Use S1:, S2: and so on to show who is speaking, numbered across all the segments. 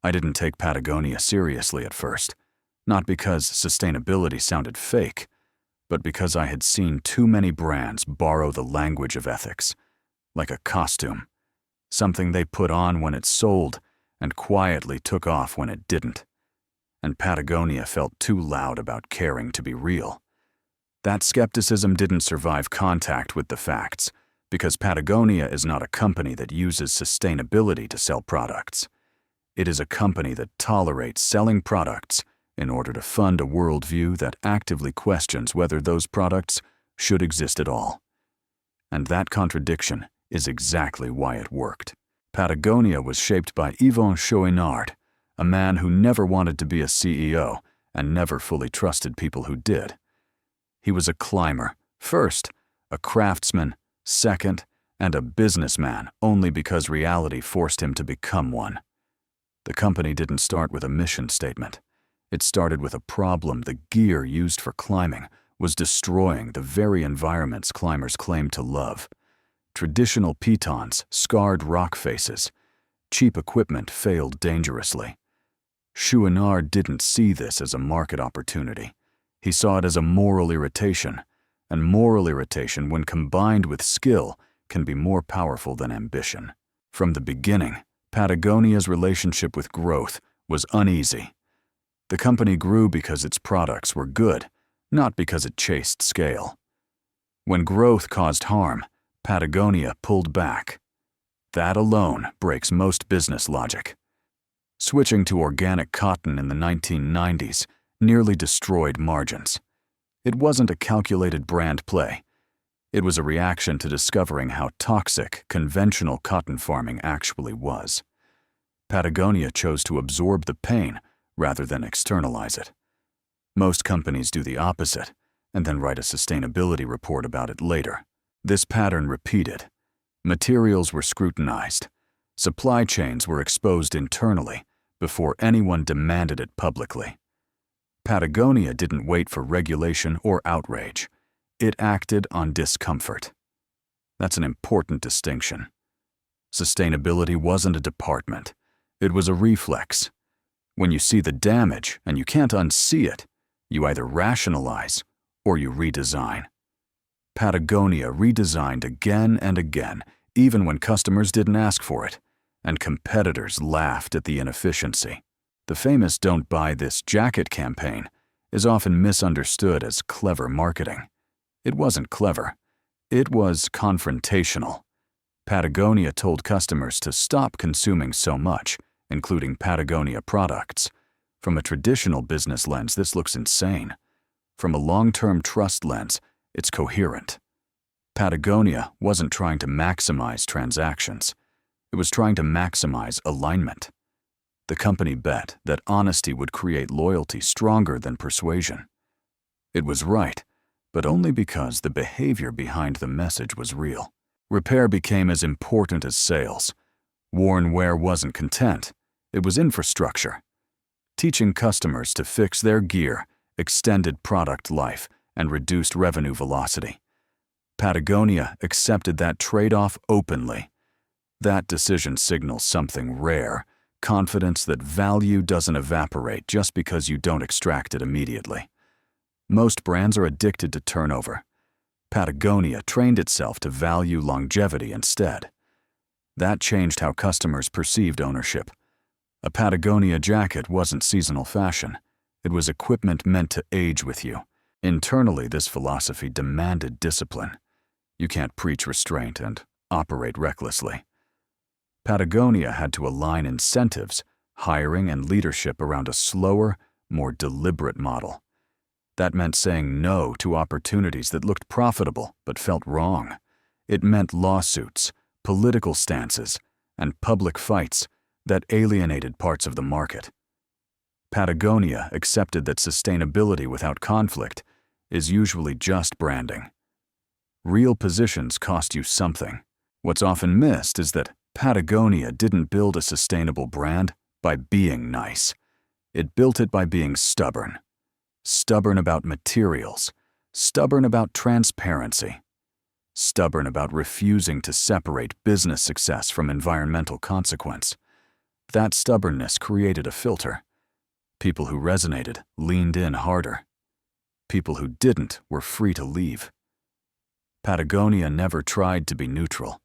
S1: I didn't take Patagonia seriously at first, not because sustainability sounded fake, but because I had seen too many brands borrow the language of ethics, like a costume, something they put on when it sold and quietly took off when it didn't. And Patagonia felt too loud about caring to be real. That skepticism didn't survive contact with the facts, because Patagonia is not a company that uses sustainability to sell products. It is a company that tolerates selling products in order to fund a worldview that actively questions whether those products should exist at all. And that contradiction is exactly why it worked. Patagonia was shaped by Yvon Chouinard, a man who never wanted to be a CEO and never fully trusted people who did. He was a climber, first, a craftsman, second, and a businessman only because reality forced him to become one. The company didn't start with a mission statement. It started with a problem. The gear used for climbing was destroying the very environments climbers claimed to love. Traditional pitons scarred rock faces. Cheap equipment failed dangerously. Chouinard didn't see this as a market opportunity. He saw it as a moral irritation, and moral irritation, when combined with skill, can be more powerful than ambition. From the beginning, Patagonia's relationship with growth was uneasy. The company grew because its products were good, not because it chased scale. When growth caused harm, Patagonia pulled back. That alone breaks most business logic. Switching to organic cotton in the 1990s nearly destroyed margins. It wasn't a calculated brand play. It was a reaction to discovering how toxic conventional cotton farming actually was. Patagonia chose to absorb the pain rather than externalize it. Most companies do the opposite and then write a sustainability report about it later. This pattern repeated. Materials were scrutinized. Supply chains were exposed internally before anyone demanded it publicly. Patagonia didn't wait for regulation or outrage. It acted on discomfort. That's an important distinction. Sustainability wasn't a department. It was a reflex. When you see the damage and you can't unsee it, you either rationalize or you redesign. Patagonia redesigned again and again, even when customers didn't ask for it, and competitors laughed at the inefficiency. The famous "Don't Buy This Jacket" campaign is often misunderstood as clever marketing. It wasn't clever. It was confrontational. Patagonia told customers to stop consuming so much, including Patagonia products. From a traditional business lens, this looks insane. From a long-term trust lens, it's coherent. Patagonia wasn't trying to maximize transactions. It was trying to maximize alignment. The company bet that honesty would create loyalty stronger than persuasion. It was right, but only because the behavior behind the message was real. Repair became as important as sales. Worn wear wasn't content. It was infrastructure. Teaching customers to fix their gear extended product life and reduced revenue velocity. Patagonia accepted that trade-off openly. That decision signals something rare: confidence that value doesn't evaporate just because you don't extract it immediately. Most brands are addicted to turnover. Patagonia trained itself to value longevity instead. That changed how customers perceived ownership. A Patagonia jacket wasn't seasonal fashion. It was equipment meant to age with you. Internally, this philosophy demanded discipline. You can't preach restraint and operate recklessly. Patagonia had to align incentives, hiring, and leadership around a slower, more deliberate model. That meant saying no to opportunities that looked profitable but felt wrong. It meant lawsuits, political stances, and public fights that alienated parts of the market. Patagonia accepted that sustainability without conflict is usually just branding. Real positions cost you something. What's often missed is that Patagonia didn't build a sustainable brand by being nice. It built it by being stubborn. Stubborn about materials. Stubborn about transparency. Stubborn about refusing to separate business success from environmental consequence. That stubbornness created a filter. People who resonated leaned in harder. People who didn't were free to leave. Patagonia never tried to be neutral.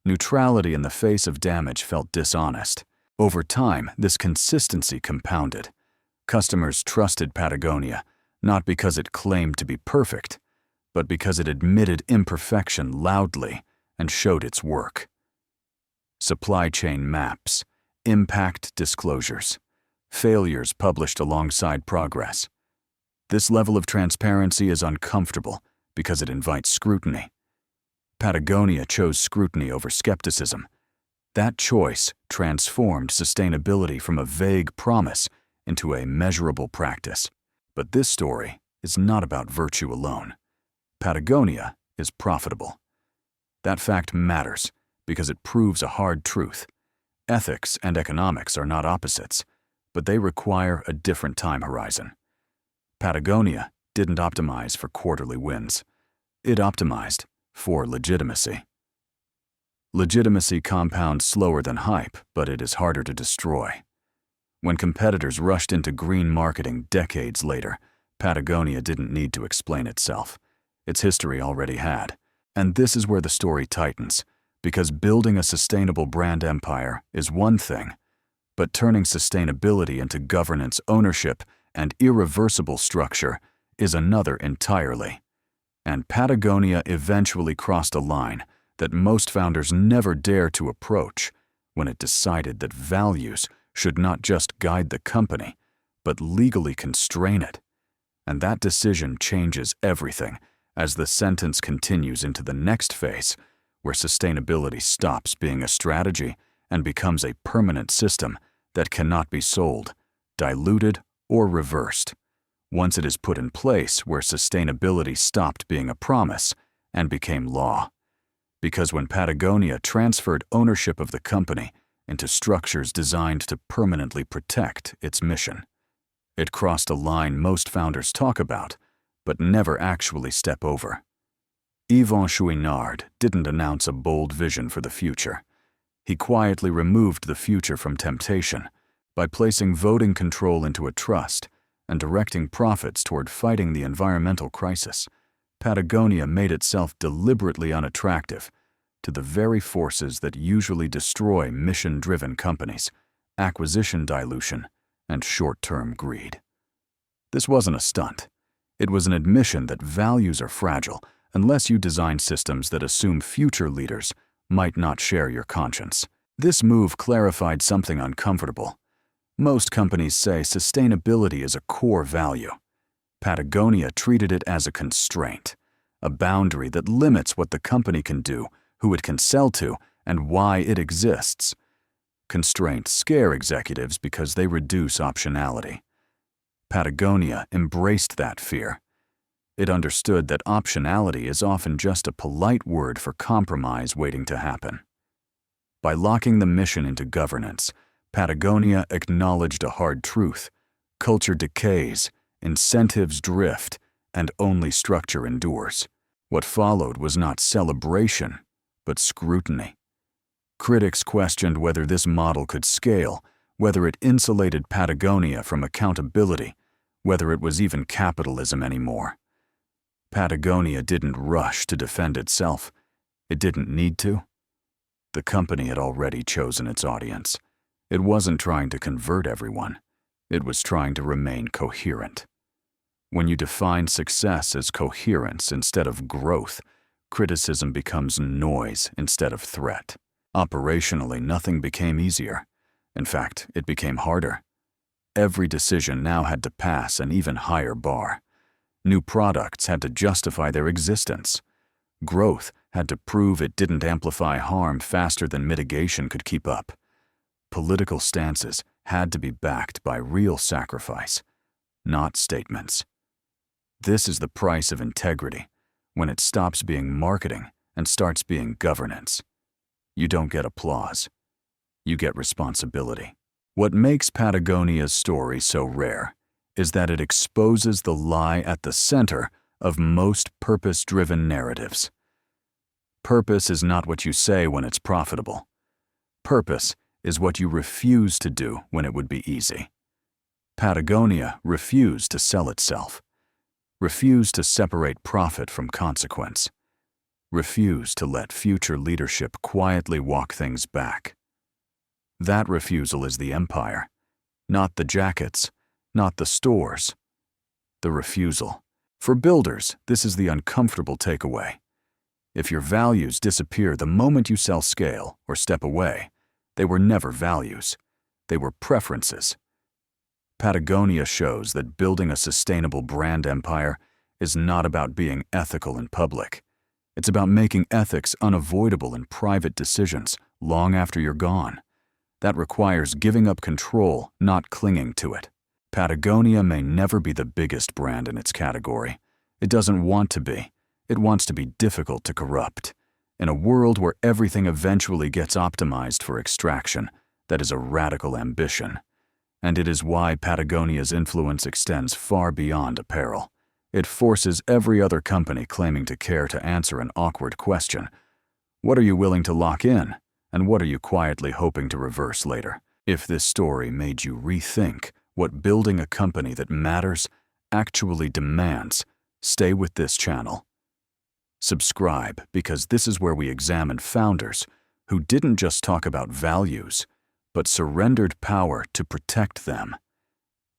S1: Neutrality in the face of damage felt dishonest. Over time, this consistency compounded. Customers trusted Patagonia, not because it claimed to be perfect, but because it admitted imperfection loudly and showed its work. Supply chain maps, impact disclosures, failures published alongside progress. This level of transparency is uncomfortable because it invites scrutiny. Patagonia chose scrutiny over skepticism. That choice transformed sustainability from a vague promise into a measurable practice. But this story is not about virtue alone. Patagonia is profitable. That fact matters because it proves a hard truth. Ethics and economics are not opposites, but they require a different time horizon. Patagonia didn't optimize for quarterly wins. It optimized for legitimacy. Legitimacy compounds slower than hype, but it is harder to destroy. When competitors rushed into green marketing decades later, Patagonia didn't need to explain itself. Its history already had. And this is where the story tightens, because building a sustainable brand empire is one thing, but turning sustainability into governance, ownership, and irreversible structure is another entirely. And Patagonia eventually crossed a line that most founders never dare to approach when it decided that values should not just guide the company, but legally constrain it. And that decision changes everything as the sentence continues into the next phase, where sustainability stops being a strategy and becomes a permanent system that cannot be sold, diluted, or reversed. Once it is put in place, where sustainability stopped being a promise and became law. Because when Patagonia transferred ownership of the company into structures designed to permanently protect its mission, it crossed a line most founders talk about, but never actually step over. Yvon Chouinard didn't announce a bold vision for the future. He quietly removed the future from temptation by placing voting control into a trust and directing profits toward fighting the environmental crisis. Patagonia made itself deliberately unattractive to the very forces that usually destroy mission-driven companies: acquisition dilution and short-term greed. This wasn't a stunt. It was an admission that values are fragile unless you design systems that assume future leaders might not share your conscience. This move clarified something uncomfortable. Most companies say sustainability is a core value. Patagonia treated it as a constraint, a boundary that limits what the company can do, who it can sell to, and why it exists. Constraints scare executives because they reduce optionality. Patagonia embraced that fear. It understood that optionality is often just a polite word for compromise waiting to happen. By locking the mission into governance, Patagonia acknowledged a hard truth: culture decays, incentives drift, and only structure endures. What followed was not celebration, but scrutiny. Critics questioned whether this model could scale, whether it insulated Patagonia from accountability, whether it was even capitalism anymore. Patagonia didn't rush to defend itself. It didn't need to. The company had already chosen its audience. It wasn't trying to convert everyone. It was trying to remain coherent. When you define success as coherence instead of growth, criticism becomes noise instead of threat. Operationally, nothing became easier. In fact, it became harder. Every decision now had to pass an even higher bar. New products had to justify their existence. Growth had to prove it didn't amplify harm faster than mitigation could keep up. Political stances had to be backed by real sacrifice, not statements. This is the price of integrity, when it stops being marketing and starts being governance. You don't get applause. You get responsibility. What makes Patagonia's story so rare is that it exposes the lie at the center of most purpose-driven narratives. Purpose is not what you say when it's profitable. Purpose is what you refuse to do when it would be easy. Patagonia refused to sell itself, refused to separate profit from consequence, refused to let future leadership quietly walk things back. That refusal is the empire, not the jackets, not the stores. The refusal. For builders, this is the uncomfortable takeaway. If your values disappear the moment you sell scale or step away, they were never values. They were preferences. Patagonia shows that building a sustainable brand empire is not about being ethical in public. It's about making ethics unavoidable in private decisions long after you're gone. That requires giving up control, not clinging to it. Patagonia may never be the biggest brand in its category. It doesn't want to be. It wants to be difficult to corrupt. In a world where everything eventually gets optimized for extraction, that is a radical ambition. And it is why Patagonia's influence extends far beyond apparel. It forces every other company claiming to care to answer an awkward question. What are you willing to lock in? And what are you quietly hoping to reverse later? If this story made you rethink what building a company that matters actually demands, stay with this channel. Subscribe, because this is where we examine founders who didn't just talk about values, but surrendered power to protect them.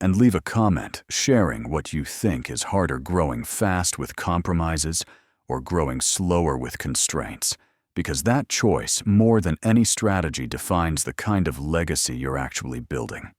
S1: And leave a comment sharing what you think is harder, growing fast with compromises or growing slower with constraints, because that choice, more than any strategy, defines the kind of legacy you're actually building.